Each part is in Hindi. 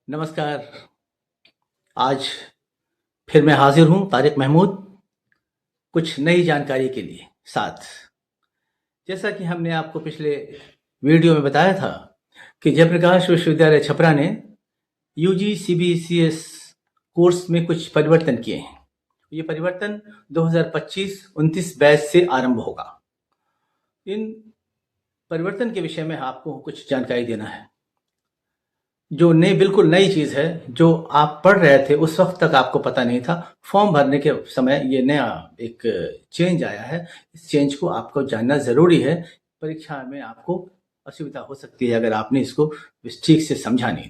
नमस्कार। आज फिर मैं हाजिर हूँ तारिक महमूद कुछ नई जानकारी के लिए साथ। जैसा कि हमने आपको पिछले वीडियो में बताया था कि जयप्रकाश विश्वविद्यालय छपरा ने यूजी सीबीसीएस कोर्स में कुछ परिवर्तन किए हैं। ये परिवर्तन 2025-29 बैच से आरंभ होगा। इन परिवर्तन के विषय में आपको कुछ जानकारी देना है। जो बिल्कुल नई चीज़ है, जो आप पढ़ रहे थे उस वक्त तक आपको पता नहीं था। फॉर्म भरने के समय ये नया एक चेंज आया है। इस चेंज को आपको जानना ज़रूरी है। परीक्षा में आपको असुविधा हो सकती है अगर आपने इसको ठीक से समझा नहीं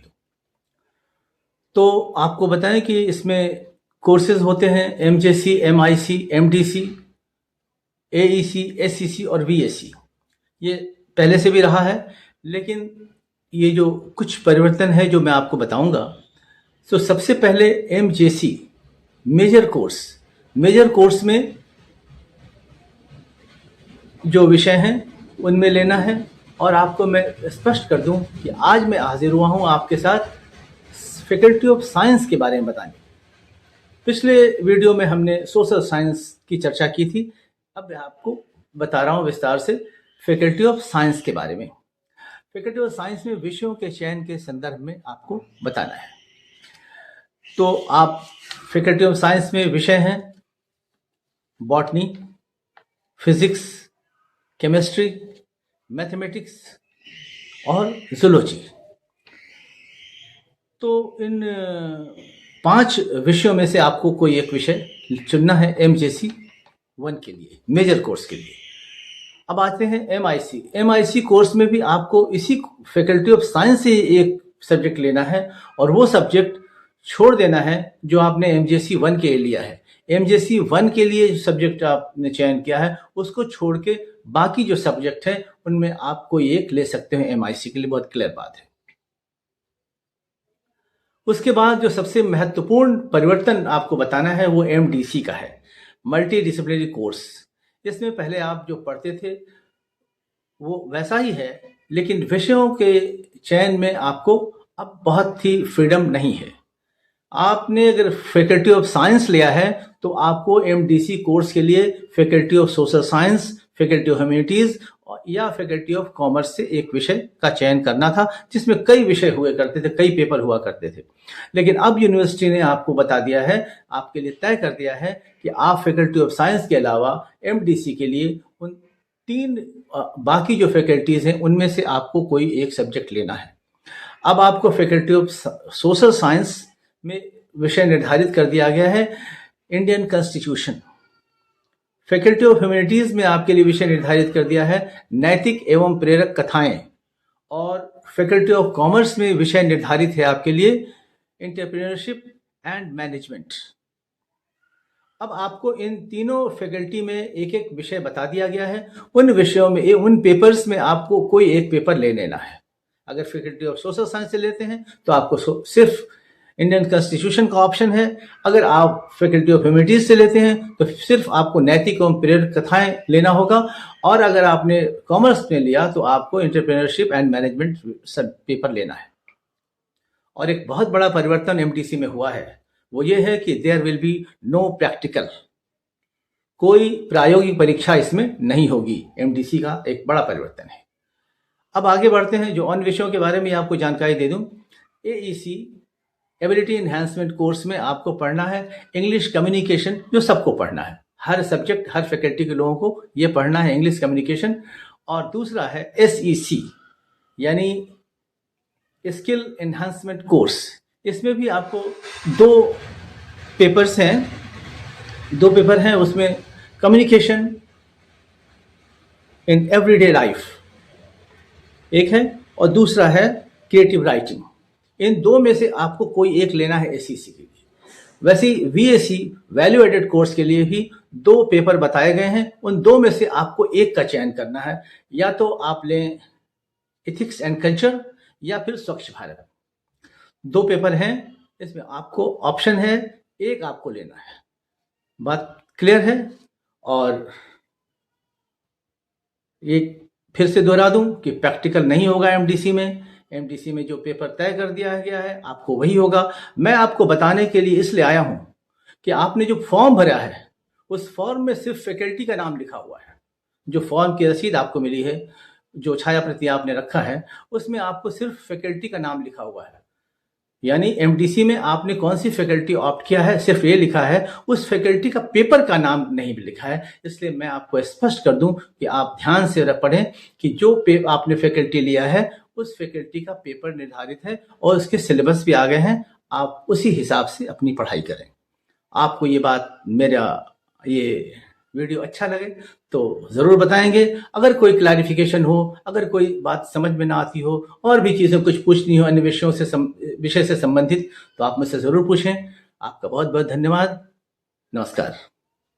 तो आपको बताएं कि इसमें कोर्सेज होते हैं MJC, MIC, MDC, AEC, SEC और वीएससी। ये पहले से भी रहा है, लेकिन ये जो कुछ परिवर्तन है जो मैं आपको बताऊंगा। तो सबसे पहले एमजेसी मेजर कोर्स में जो विषय हैं उनमें लेना है। और आपको मैं स्पष्ट कर दूं कि आज मैं हाजिर हुआ हूं आपके साथ फैकल्टी ऑफ साइंस के बारे में बताने। पिछले वीडियो में हमने सोशल साइंस की चर्चा की थी। अब मैं आपको बता रहा हूं विस्तार से फैकल्टी ऑफ साइंस के बारे में। फैकल्टी ऑफ साइंस में विषयों के चयन के संदर्भ में आपको बताना है। तो आप फैकल्टी ऑफ साइंस में विषय हैं बॉटनी, फिजिक्स, केमिस्ट्री, मैथमेटिक्स और जूलॉजी। तो इन 5 विषयों में से आपको कोई एक विषय चुनना है एमजेसी 1 के लिए, मेजर कोर्स के लिए। अब आते हैं एमआईसी कोर्स में भी आपको इसी फैकल्टी ऑफ साइंस से एक सब्जेक्ट लेना है और वो सब्जेक्ट छोड़ देना है जो आपने एमजेसी 1 के लिए लिया है। एमजेसी 1 के लिए जो सब्जेक्ट आपने चयन किया है उसको छोड़ के बाकी जो सब्जेक्ट हैं उनमें आप कोई एक ले सकते हैं एमआईसी के लिए। बहुत क्लियर बात है। उसके बाद जो सबसे महत्वपूर्ण परिवर्तन आपको बताना है वो एमडीसी का है, मल्टी डिसिप्लिनरी कोर्स। इसमें पहले आप जो पढ़ते थे वो वैसा ही है, लेकिन विषयों के चयन में आपको अब बहुत ही फ्रीडम नहीं है। आपने अगर फैकल्टी ऑफ साइंस लिया है तो आपको एमडीसी कोर्स के लिए faculty of social science, faculty of humanities या फैकल्टी ऑफ कॉमर्स से एक विषय का चयन करना था, जिसमें कई विषय हुआ करते थे, कई पेपर हुआ करते थे। लेकिन अब यूनिवर्सिटी ने आपको बता दिया है, आपके लिए तय कर दिया है कि आप फैकल्टी ऑफ साइंस के अलावा एमडीसी के लिए उन 3 बाकी जो फैकल्टीज हैं उनमें से आपको कोई एक सब्जेक्ट लेना है। अब आपको फैकल्टी ऑफ सोशल साइंस में विषय निर्धारित कर दिया गया है Indian constitution. Faculty of humanities में आपके लिए विषय निर्धारित कर दिया है नैतिक एवं प्रेरक कथाएं। और फैकल्टी ऑफ कॉमर्स में विषय निर्धारित है आपके लिए एंटरप्रेन्योरशिप एंड मैनेजमेंट। अब आपको इन तीनों फैकल्टी में एक एक विषय बता दिया गया है। उन विषयों में, उन पेपर्स में आपको कोई एक पेपर ले लेना है। अगर फैकल्टी ऑफ सोशल साइंस से लेते हैं तो आपको सिर्फ इंडियन कॉन्स्टिट्यूशन का ऑप्शन है। अगर आप फैकल्टी ऑफ ह्यूमैनिटीज से लेते हैं तो सिर्फ आपको नैतिक एवं प्रेरक कथाएं लेना होगा। और अगर आपने कॉमर्स में लिया तो आपको एंटरप्रेन्योरशिप एंड मैनेजमेंट पेपर लेना है। और एक बहुत बड़ा परिवर्तन एमडीसी में हुआ है, वो ये है कि there will be no practical. कोई प्रायोगिक परीक्षा इसमें नहीं होगी। एमडीसी का एक बड़ा परिवर्तन है। अब आगे बढ़ते हैं, जो अन्य विषयों के बारे में आपको जानकारी दे दूं। एईसी एबिलिटी एनहांसमेंट कोर्स में आपको पढ़ना है इंग्लिश कम्युनिकेशन, जो सबको पढ़ना है। हर सब्जेक्ट, हर फैकल्टी के लोगों को ये पढ़ना है इंग्लिश कम्युनिकेशन। और दूसरा है एसईसी यानी स्किल एनहांसमेंट कोर्स। इसमें भी आपको 2 पेपर्स हैं, 2 पेपर हैं उसमें। कम्युनिकेशन इन एवरीडे लाइफ एक है और दूसरा है क्रिएटिव राइटिंग। इन 2 में से आपको कोई एक लेना है एसईसी के लिए। वैसे ही वीएसी वैल्यू एडेड कोर्स के लिए भी 2 पेपर बताए गए हैं। उन 2 में से आपको एक का चयन करना है। या तो आप लें एथिक्स एंड कल्चर या फिर स्वच्छ भारत। 2 पेपर हैं, इसमें आपको ऑप्शन है, एक आपको लेना है। बात क्लियर है? और एक फिर से दोहरा दूं कि प्रैक्टिकल नहीं होगा एमडीसी में। एमडीसी में जो पेपर तय कर दिया गया है आपको वही होगा। मैं आपको बताने के लिए इसलिए आया हूं कि आपने जो फॉर्म भरा है उस फॉर्म में सिर्फ फैकल्टी का नाम लिखा हुआ है। जो फॉर्म की रसीद आपको मिली है, जो छाया प्रति आपने रखा है, उसमें आपको सिर्फ फैकल्टी का नाम लिखा हुआ है। यानी एमडीसी में आपने कौन सी फैकल्टी ऑप्ट किया है सिर्फ ये लिखा है, उस फैकल्टी का पेपर का नाम नहीं लिखा है। इसलिए मैं आपको स्पष्ट कर दूं कि आप ध्यान से पढ़ें कि जो आपने फैकल्टी लिया है उस फैकल्टी का पेपर निर्धारित है और उसके सिलेबस भी आ गए हैं। आप उसी हिसाब से अपनी पढ़ाई करें। आपको ये बात, मेरा ये वीडियो अच्छा लगे तो ज़रूर बताएंगे। अगर कोई क्लैरिफिकेशन हो, अगर कोई बात समझ में ना आती हो और भी चीज़ें कुछ पूछनी हो अन्य विषय से संबंधित, तो आप मुझसे ज़रूर पूछें। आपका बहुत बहुत धन्यवाद। नमस्कार।